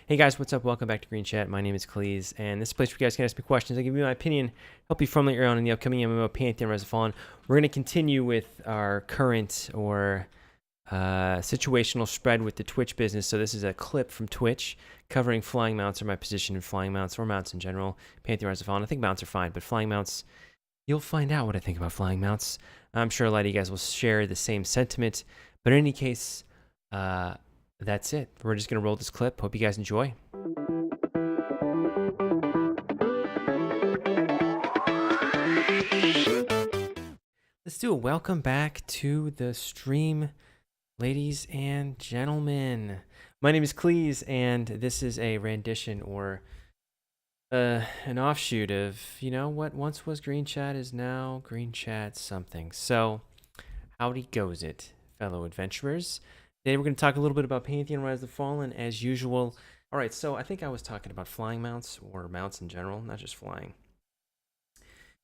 Hey guys, what's up? Welcome back to Green Chat. My name is Cleeze, and this is a place where you guys can ask me questions. I give you my opinion, help you formulate your own in the upcoming MMO Pantheon Rise of Fallen. We're going to continue with our current or situational spread with the Twitch business. So this is a clip from Twitch covering flying mounts or my position in flying mounts or mounts in general. Pantheon Rise of Fallen. I think mounts are fine, but flying mounts, you'll find out what I think about flying mounts. I'm sure a lot of you guys will share the same sentiment, but in any case, that's it. We're just going to roll this clip. Hope you guys enjoy. Let's do a welcome back to the stream, ladies and gentlemen. My name is Cleeze, and this is a rendition or an offshoot of, you know, what once was Green Chat is now Green Chat something. So, howdy goes it, fellow adventurers. Today we're going to talk a little bit about Pantheon Rise of the Fallen, as usual. All right, so I think I was talking about flying mounts, or mounts in general, not just flying,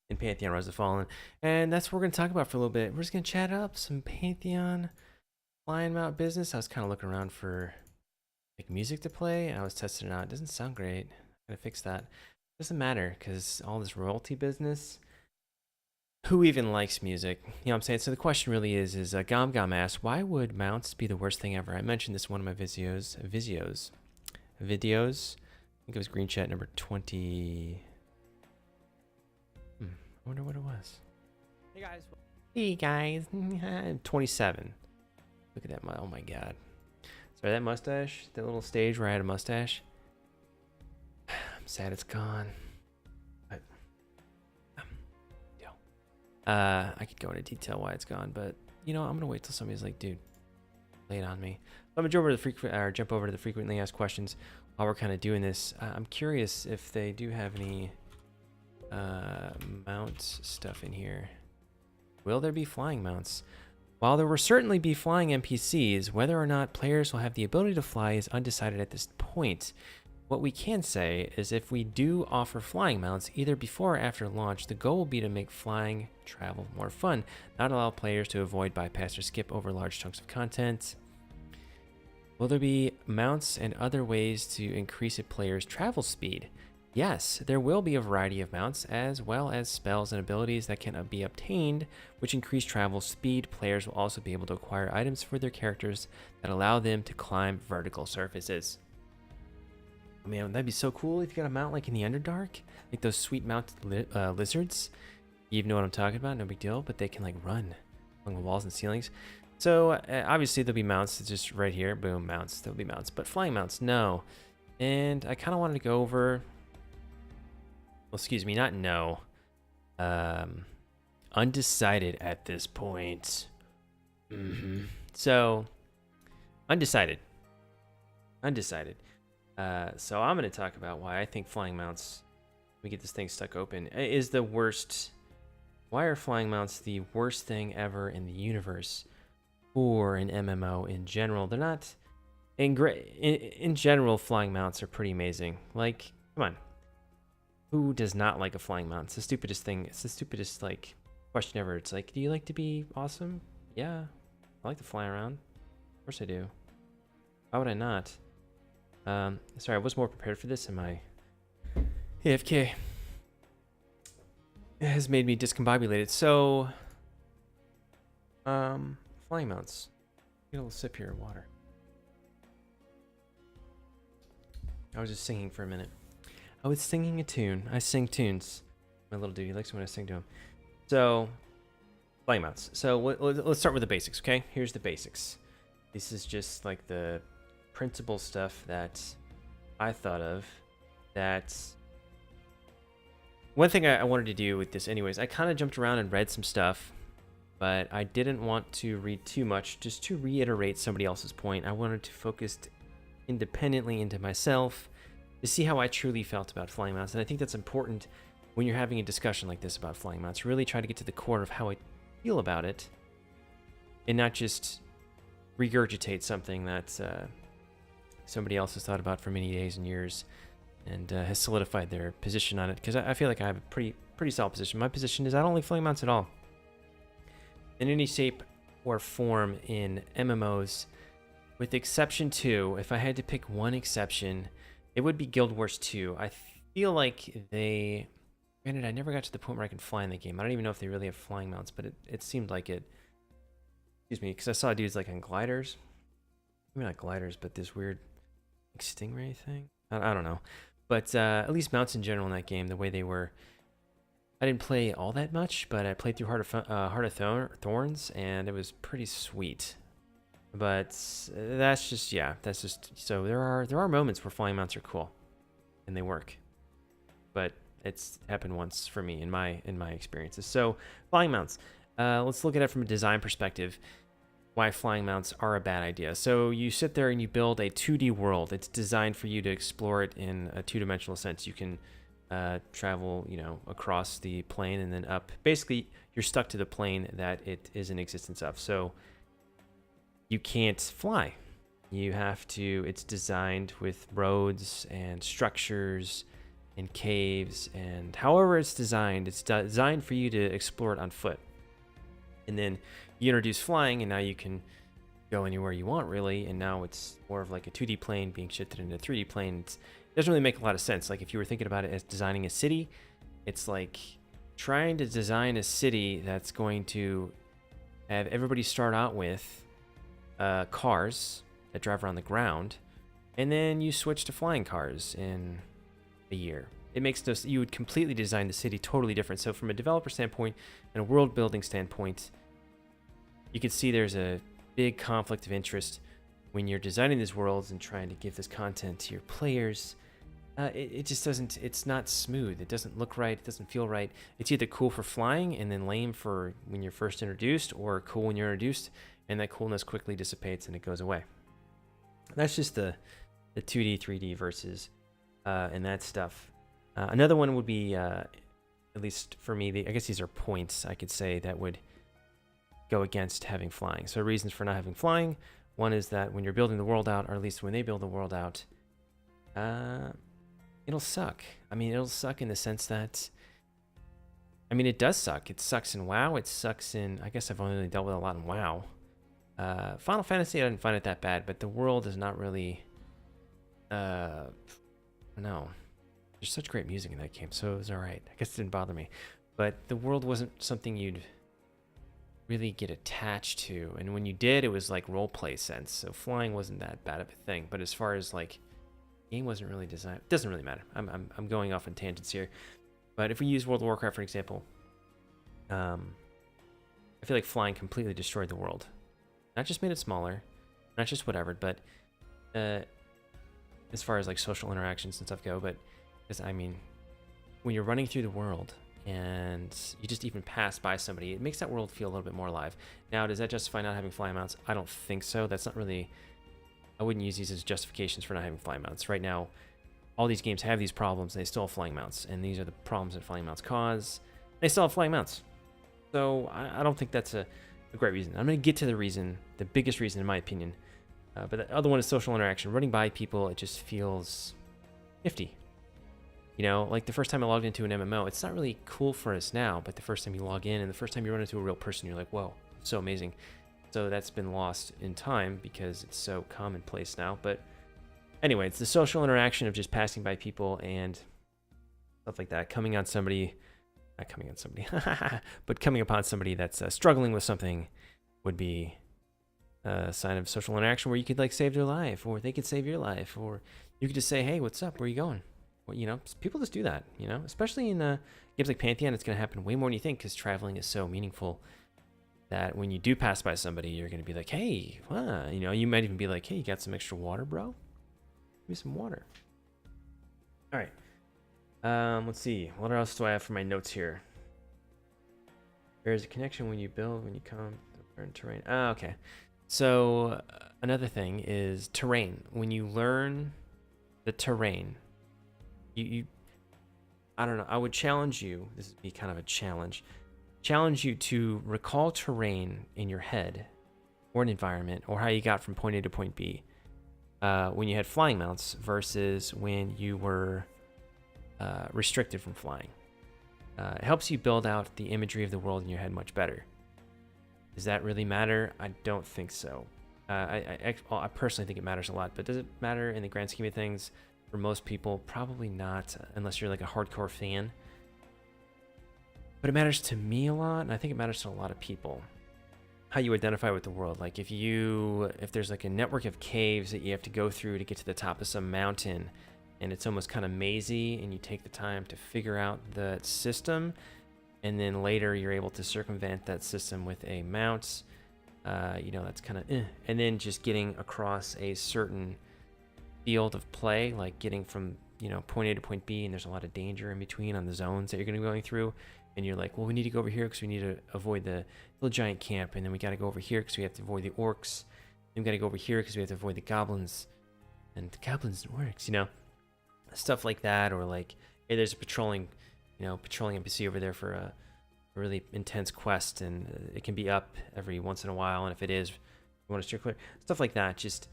in Pantheon Rise of the Fallen. And that's what we're going to talk about for a little bit. We're just going to chat up some Pantheon flying mount business. I was kind of looking around for like music to play, and I was testing it out. It doesn't sound great. I got to fix that. It doesn't matter, because all this royalty business, who even likes music? You know what I'm saying? So the question really is Gom Gom asks, why would mounts be the worst thing ever? I mentioned this in one of my videos. I think it was Green Chat number 20. I wonder what it was. Hey guys. 27. Look at that. Oh my god. Sorry, that mustache, that little stage where I had a mustache. I'm sad it's gone. I could go into detail why it's gone, but you know, I'm gonna wait till somebody's like, dude, lay it on me. I'm gonna jump over to the frequently asked questions while we're kind of doing this. I'm curious if they do have any mount stuff in here. Will there be flying mounts? While there will certainly be flying NPCs, whether or not players will have the ability to fly is undecided at this point. What we can say is if we do offer flying mounts, either before or after launch, the goal will be to make flying travel more fun, not allow players to avoid, bypass, or skip over large chunks of content. Will there be mounts and other ways to increase a player's travel speed? Yes, there will be a variety of mounts, as well as spells and abilities that can be obtained, which increase travel speed. Players will also be able to acquire items for their characters that allow them to climb vertical surfaces. Man, that'd be so cool if you got a mount like in the Underdark, like those sweet mounted lizards. You even know what I'm talking about, no big deal, but they can like run along the walls and ceilings. So obviously there'll be mounts. It's just right here, boom, mounts. There'll be mounts, but flying mounts, no. And I kind of wanted to go over, well, excuse me, not no. Undecided at this point. So undecided. So I'm going to talk about why I think flying mounts, let me get this thing stuck open, is the worst. Why are flying mounts the worst thing ever in the universe or an MMO in general? They're not, in general, flying mounts are pretty amazing. Like, come on. Who does not like a flying mount? It's the stupidest thing. It's the stupidest, like, question ever. It's like, do you like to be awesome? Yeah. I like to fly around. Of course I do. Why would I not? Sorry, I was more prepared for this, and my AFK has made me discombobulated. So, flying mounts. Get a little sip here of water. I was just singing for a minute. I was singing a tune. I sing tunes. My little dude, he likes when I sing to him. So, flying mounts. So, let's start with the basics, okay? Here's the basics. This is just like the principal stuff that I thought of. That one thing I wanted to do with this anyways, I kind of jumped around and read some stuff, but I didn't want to read too much just to reiterate somebody else's point. I wanted to focus independently into myself to see how I truly felt about flying mounts. And I think that's important when you're having a discussion like this about flying mounts. Really try to get to the core of how I feel about it and not just regurgitate something that somebody else has thought about for many days and years and has solidified their position on it, because I feel like I have a pretty solid position. My position is I don't like flying mounts at all in any shape or form in MMOs, with exception to, if I had to pick one exception, It would be Guild Wars 2. I feel like they... Granted, I never got to the point where I can fly in the game. I don't even know if they really have flying mounts, but it seemed like it. Excuse me, because I saw dudes like on gliders. Maybe not gliders, but this weird like, stingray thing. I don't know. But at least mounts in general in that game, the way they were... I didn't play all that much, but I played through Heart of Thorns, and it was pretty sweet. But that's just, yeah, that's just... So there are moments where flying mounts are cool, and they work. But it's happened once for me in my experiences. So flying mounts. Let's look at it from a design perspective. Why flying mounts are a bad idea. So you sit there and you build a 2D world. It's designed for you to explore it in a two-dimensional sense. You can travel, you know, across the plane and then up. Basically, you're stuck to the plane that it is in existence of. So you can't fly. You have to. It's designed with roads and structures and caves, and however it's designed for you to explore it on foot. And then you introduce flying, and now you can go anywhere you want, really. And now it's more of like a 2D plane being shifted into a 3D plane. It doesn't really make a lot of sense. Like if you were thinking about it as designing a city, it's like trying to design a city that's going to have everybody start out with cars that drive around the ground, and then you switch to flying cars in a year. It makes no... You would completely design the city totally different. So from a developer standpoint and a world building standpoint, you can see there's a big conflict of interest when you're designing these worlds and trying to give this content to your players. It just doesn't... It's not smooth. It doesn't look right. It doesn't feel right. It's either cool for flying and then lame for when you're first introduced, or cool when you're introduced and that coolness quickly dissipates and it goes away. That's just the 2D, 3D versus and that stuff. Another one would be, at least for me, I guess these are points I could say that would go against having flying. So reasons for not having flying. One is that when you're building the world out, or at least when they build the world out, it'll suck. I mean, it'll suck in the sense that, I mean, it does suck. It sucks in WoW. It sucks in, I guess I've only dealt with a lot in WoW. Final Fantasy, I didn't find it that bad, but the world is not really, no. There's such great music in that game, so it was alright. I guess it didn't bother me. But the world wasn't something you'd really get attached to. And when you did, it was like roleplay sense. So flying wasn't that bad of a thing. But as far as like, the game wasn't really designed. It doesn't really matter. I'm going off on tangents here. But if we use World of Warcraft for example, I feel like flying completely destroyed the world. Not just made it smaller, not just whatever, but as far as like social interactions and stuff go, but because I mean, when you're running through the world and you just even pass by somebody, it makes that world feel a little bit more alive. Now, does that justify not having fly mounts? I don't think so. That's not really... I wouldn't use these as justifications for not having fly mounts. Right now, all these games have these problems, and they still have flying mounts. And these are the problems that flying mounts cause. They still have flying mounts. So I don't think that's a great reason. I'm going to get to the reason, the biggest reason in my opinion. But the other one is social interaction. Running by people, it just feels nifty. You know, like the first time I logged into an MMO, it's not really cool for us now, but the first time you log in and the first time you run into a real person, you're like, whoa, so amazing. So that's been lost in time because it's so commonplace now. But anyway, it's the social interaction of just passing by people and stuff like that. Coming on somebody, not coming on somebody, but coming upon somebody that's struggling with something would be a sign of social interaction where you could like save their life, or they could save your life, or you could just say, hey, what's up? Where are you going? Well, you know, people just do that, you know, especially in games like Pantheon. It's going to happen way more than you think because traveling is so meaningful that when you do pass by somebody, you're going to be like, hey, you know, you might even be like, hey, you got some extra water, bro? Give me some water. All right. Let's see. What else do I have for my notes here? There's a connection when you build, when you come to learn terrain. Ah, okay. So another thing is terrain. When you learn the terrain, I don't know, I would challenge you, this would be kind of a challenge you to recall terrain in your head or an environment or how you got from point A to point B when you had flying mounts versus when you were restricted from flying. It helps you build out the imagery of the world in your head much better. Does that really matter? I don't think so. I personally think it matters a lot, but does it matter in the grand scheme of things? For most people, probably not, unless you're like a hardcore fan. But it matters to me a lot, and I think it matters to a lot of people. How you identify with the world. Like if there's like a network of caves that you have to go through to get to the top of some mountain, and it's almost kind of mazy, and you take the time to figure out the system, and then later you're able to circumvent that system with a mount, that's kind of and then just getting across a certain field of play, like getting from point A to point B, and there's a lot of danger in between on the zones that you're going to be going through, and you're like, well, we need to go over here because we need to avoid the little giant camp, and then we got to go over here because we have to avoid the orcs, and we got to go over here because we have to avoid the goblins, and the goblins and orcs, stuff like that. Or like, hey, there's a patrolling NPC over there for a really intense quest, and it can be up every once in a while, and if it is, you want to steer clear, stuff like that. Just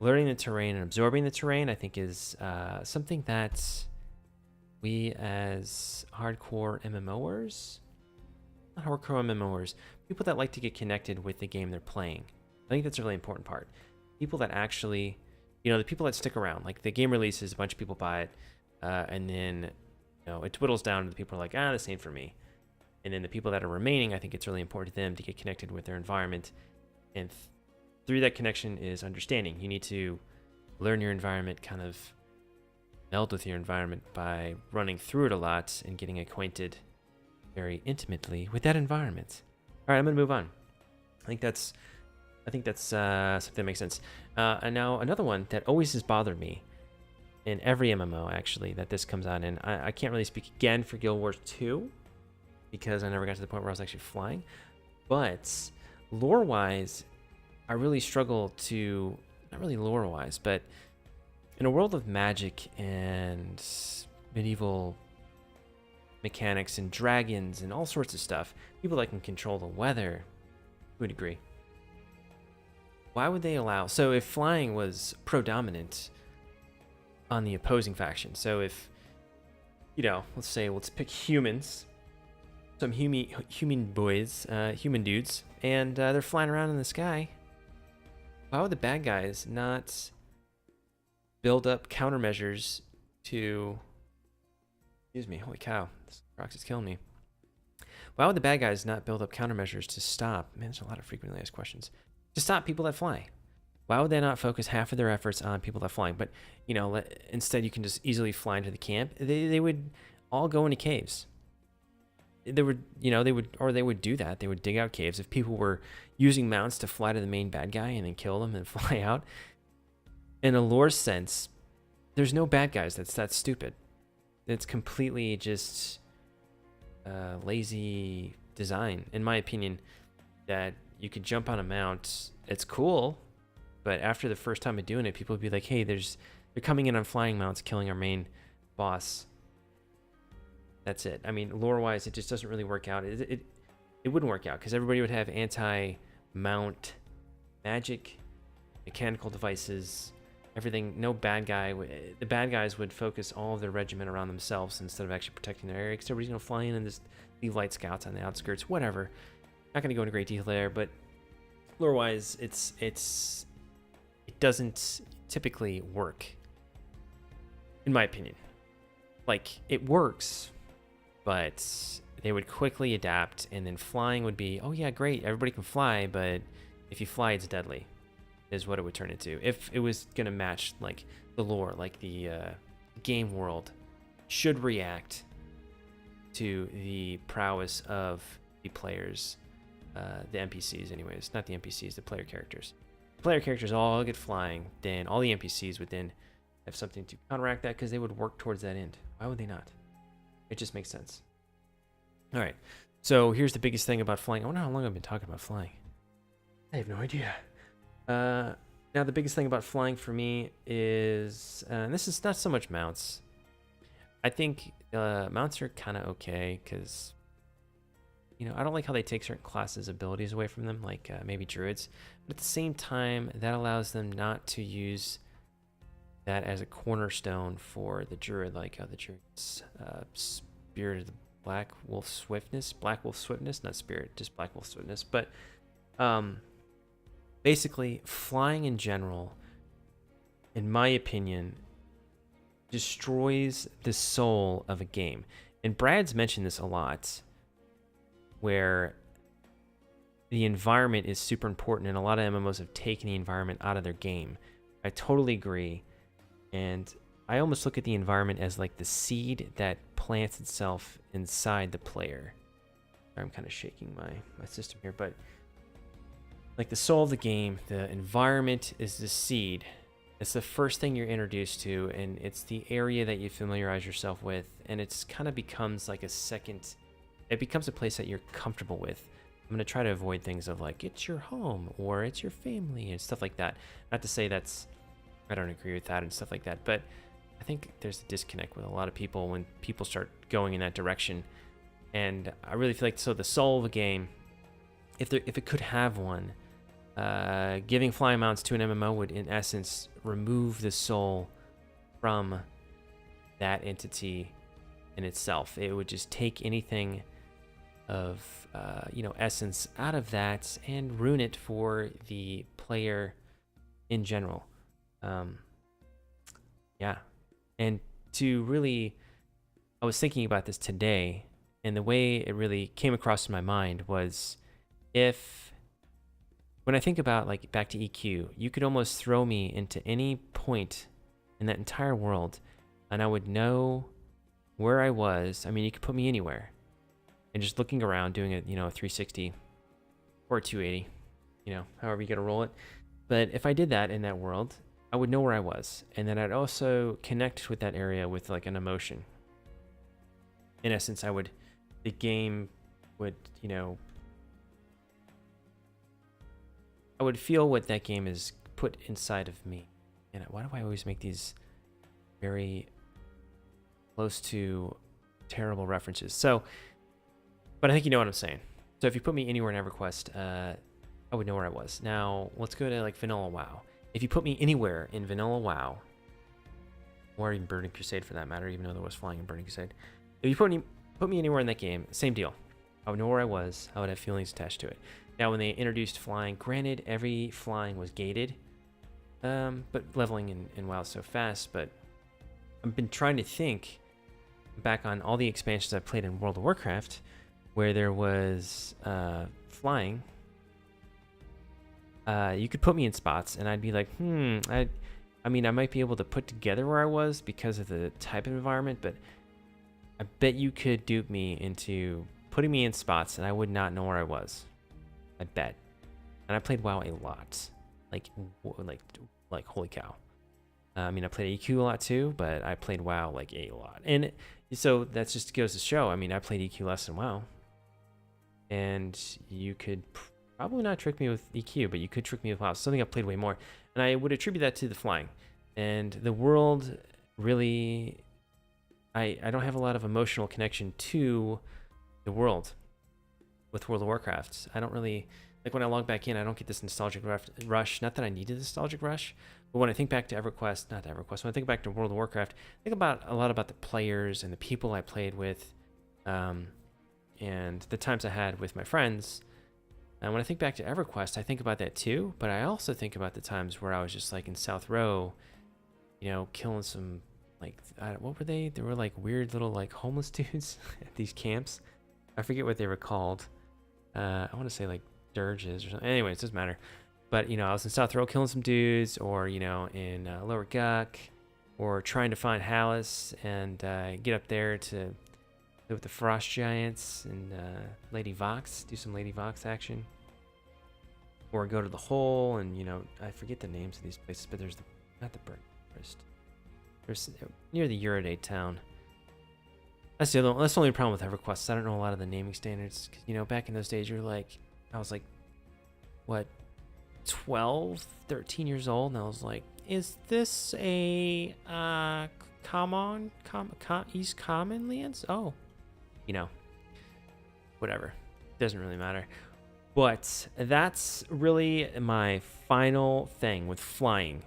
learning the terrain and absorbing the terrain, I think, is something that we as hardcore MMOers, not hardcore MMOers, people that like to get connected with the game they're playing, I think that's a really important part. People that actually, the people that stick around, like the game releases, a bunch of people buy it, and then, it whittles down to the people who are like, this ain't for me. And then the people that are remaining, I think it's really important to them to get connected with their environment. And through that connection is understanding. You need to learn your environment, kind of meld with your environment by running through it a lot and getting acquainted very intimately with that environment. All right, I'm gonna move on. I think that's something that makes sense. And now another one that always has bothered me in every MMO, actually, that this comes out in. I can't really speak again for Guild Wars 2 because I never got to the point where I was actually flying. But lore-wise, I really struggle to, not really lore-wise, but in a world of magic and medieval mechanics and dragons and all sorts of stuff, people that can control the weather to a degree, why would they allow? So if flying was predominant on the opposing faction, so if, let's pick humans, some human boys, human dudes, and they're flying around in the sky, why would the bad guys not build up countermeasures to, excuse me, holy cow, this Crocs is killing me. Why would the bad guys not build up countermeasures to stop, man, there's a lot of frequently asked questions, to stop people that fly? Why would they not focus half of their efforts on people that fly? But, instead you can just easily fly into the camp. They would all go into caves. They would do that. They would dig out caves. If people were using mounts to fly to the main bad guy and then kill them and fly out, in a lore sense, there's no bad guys that's that stupid. It's completely just lazy design, in my opinion, that you could jump on a mount. It's cool, but after the first time of doing it, people would be like, hey, they're coming in on flying mounts, killing our main boss. That's it. I mean, lore-wise, it just doesn't really work out. It wouldn't work out because everybody would have anti-mount magic, mechanical devices, everything. No bad guy. The bad guys would focus all of their regiment around themselves instead of actually protecting their area because everybody's going to fly in and just leave light scouts on the outskirts, whatever. Not going to go into great detail there, but lore-wise, it doesn't typically work, in my opinion. Like, it works, but they would quickly adapt, and then flying would be, oh yeah, great, everybody can fly, but if you fly, it's deadly, is what it would turn into. If it was going to match, like, the lore, like the game world should react to the prowess of the players, the NPCs anyways, not the NPCs, the player characters. Player characters all get flying, then all the NPCs would then have something to counteract that because they would work towards that end. Why would they not? It just makes sense. All right, so here's the biggest thing about flying. I wonder how long I've been talking about flying. I have no idea. Now the biggest thing about flying for me is, and this is not so much mounts. I think mounts are kind of okay because, I don't like how they take certain classes' abilities away from them, like maybe druids. But at the same time, that allows them not to use that as a cornerstone for the druid, like the druid's Spirit of the Black Wolf Swiftness, not Spirit, just Black Wolf Swiftness. But basically, flying in general, in my opinion, destroys the soul of a game. And Brad's mentioned this a lot, where the environment is super important, and a lot of MMOs have taken the environment out of their game. I totally agree. And I almost look at the environment as like the seed that plants itself inside the player. I'm kind of shaking my system here, but like the soul of the game, the environment is the seed. It's the first thing you're introduced to, and it's the area that you familiarize yourself with, and it's kind of becomes like a second, it becomes a place that you're comfortable with. I'm going to try to avoid things of like, it's your home, or it's your family, and stuff like that. Not to say that's, I don't agree with that and stuff like that, but I think there's a disconnect with a lot of people when people start going in that direction. And I really feel like, so the soul of a game, if it could have one, giving flying mounts to an MMO would, in essence, remove the soul from that entity in itself. It would just take anything of, essence out of that and ruin it for the player in general. Yeah. And to really, I was thinking about this today, and the way it really came across in my mind was, when I think about, like, back to EQ, you could almost throw me into any point in that entire world, and I would know where I was. I mean, you could put me anywhere, and just looking around, doing a 360 or a 280, however you got to roll it. But if I did that in that world, I would know where I was, and then I'd also connect with that area with like an emotion. In essence, the game would, I would feel what that game is put inside of me. And why do I always make these very close to terrible references? So, but I think you know what I'm saying. So if you put me anywhere in EverQuest, I would know where I was. Now, let's go to like Vanilla WoW. If you put me anywhere in Vanilla WoW, or even Burning Crusade for that matter, even though there was flying in Burning Crusade, if you put me anywhere in that game, same deal. I would know where I was. I would have feelings attached to it. Now, when they introduced flying, granted, every flying was gated, but leveling in WoW is so fast. But I've been trying to think back on all the expansions I've played in World of Warcraft, where there was flying. You could put me in spots, and I'd be like, I mean, I might be able to put together where I was because of the type of environment, but I bet you could dupe me into putting me in spots, and I would not know where I was. I bet. And I played WoW a lot, like holy cow. I mean, I played EQ a lot too, but I played WoW like a lot, and so that just goes to show. I mean, I played EQ less than WoW, and you could probably not trick me with EQ, but you could trick me with WoW. Something I played way more, and I would attribute that to the flying and the world. Really, I don't have a lot of emotional connection to the world with World of Warcraft. I don't really, like, when I log back in, I don't get this nostalgic rush. Not that I needed a nostalgic rush, but when I think back to EverQuest, when I think back to World of Warcraft, I think about a lot about the players and the people I played with, and the times I had with my friends. And when I think back to EverQuest, I think about that too, but I also think about the times where I was just like in South Row, killing some, like, what were they? They were like weird little like homeless dudes at these camps. I forget what they were called. I want to say like dirges or something. Anyways, it doesn't matter. But, I was in South Row killing some dudes, or, in Lower Guck, or trying to find Hallis and get up there to live with the Frost Giants and Lady Vox, do some Lady Vox action. Or go to the Hole, and, I forget the names of these places, but there's not the Burnt Forest. There's near the Uridate town. That's the only problem with EverQuest. I don't know a lot of the naming standards. 'Cause, back in those days, I was like, what, 12, 13 years old, and I was like, is this a East Common lands? Oh, whatever. Doesn't really matter. But that's really my final thing with flying.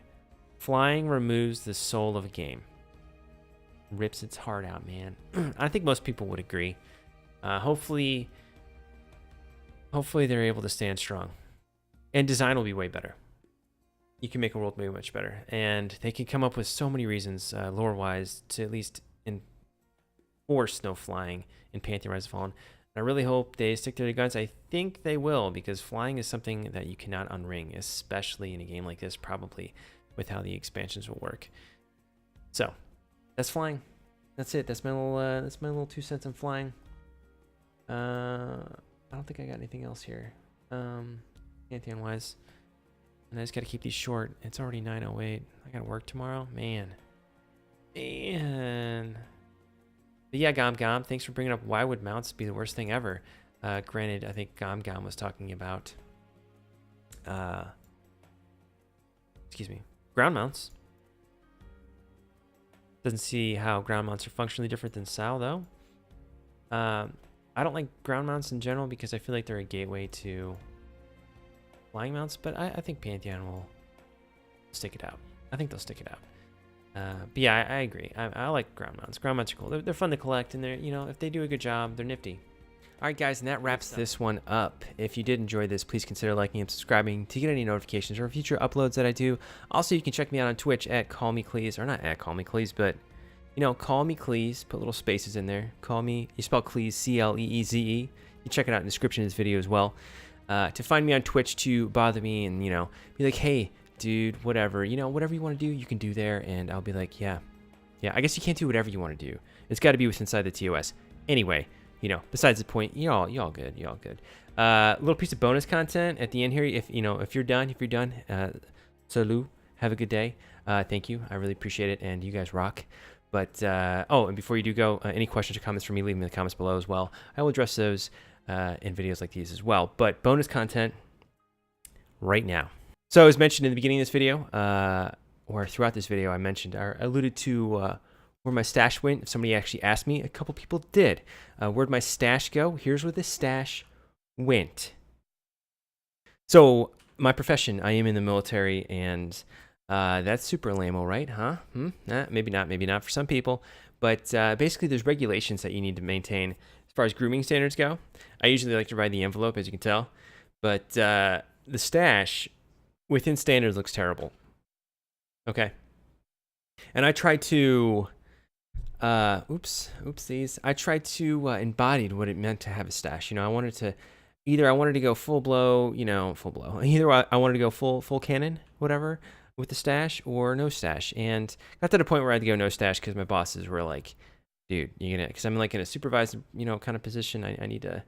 Flying removes the soul of a game. Rips its heart out, man. I think most people would agree. Hopefully they're able to stand strong. And design will be way better. you can make a world way much better. And they can come up with so many reasons, lore-wise, to at least enforce no flying in Pantheon Rise of Fallen. And I really hope they stick to their guns. I think they will, because flying is something that you cannot unring, especially in a game like this, probably, with how the expansions will work. So, that's flying. That's it. That's my little 2 cents on flying. I don't think I got anything else here, Pantheon-wise. And I just got to keep these short. It's already 9:08. I got to work tomorrow. Man. But yeah, Gom, thanks for bringing up why would mounts be the worst thing ever. Granted, I think Gom was talking about, ground mounts. Doesn't see how ground mounts are functionally different than SAO, though. I don't like ground mounts in general because I feel like they're a gateway to flying mounts, but I think Pantheon will stick it out. I think they'll stick it out. But yeah, I agree. I like ground mounts. Ground mounts are cool. They're fun to collect, and they're, you know, if they do a good job, they're nifty. All right, guys, and that wraps this one up. If you did enjoy this, please consider liking and subscribing to get any notifications or future uploads that I do. Also, you can check me out on Twitch at CallMeCleeze, or not at CallMeCleeze, but, you know, Call Me Cleeze. Put little spaces in there. Call me. You spell Cleeze, C-L-E-E-Z-E. You check it out in the description of this video as well. To find me on Twitch, to bother me and, you know, be like, hey, dude, whatever, you know, whatever you want to do, you can do there. And I'll be like, yeah, I guess you can't do whatever you want to do. It's got to be within inside the TOS. Anyway, you know, besides the point, y'all good. Little piece of bonus content at the end here. If you're done, salut, have a good day. Thank you. I really appreciate it. And you guys rock. But, oh, and before you do go, any questions or comments for me, leave them in the comments below as well. I will address those in videos like these as well. But bonus content right now. So as mentioned in the beginning of this video, or throughout this video, I mentioned, or alluded to where my stash went. If somebody actually asked me, a couple people did. Where'd my stash go? Here's where the stash went. So my profession, I am in the military, and that's super lame-o, right? Huh? Maybe not for some people. But basically, there's regulations that you need to maintain as far as grooming standards go. I usually like to ride the envelope, as you can tell. But the stash within standards looks terrible. Okay. And I tried to, oopsies. I tried to embody what it meant to have a stash. You know, I wanted to go full blow, full blow. Either I wanted to go full cannon, whatever, with the stash, or no stash. And got to the point where I had to go no stash because my bosses were like, dude, because I'm like in a supervised, kind of position. I need to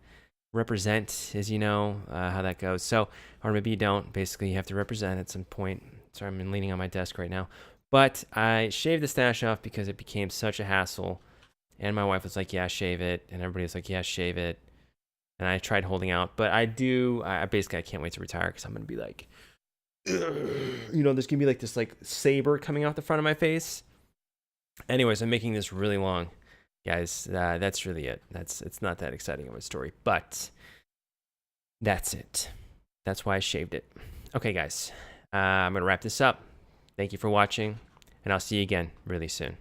represent, as you know, how that goes. So, or maybe you don't. Basically, you have to represent at some point. Sorry, I'm leaning on my desk right now. But I shaved the stash off because it became such a hassle. And my wife was like, yeah, shave it. And everybody was like, yeah, shave it. And I tried holding out. But I can't wait to retire because I'm going to be like, there's going to be like this like saber coming out the front of my face. Anyways, I'm making this really long. Guys, that's really it. It's not that exciting of a story, but that's it. That's why I shaved it. Okay, guys, I'm going to wrap this up. Thank you for watching, and I'll see you again really soon.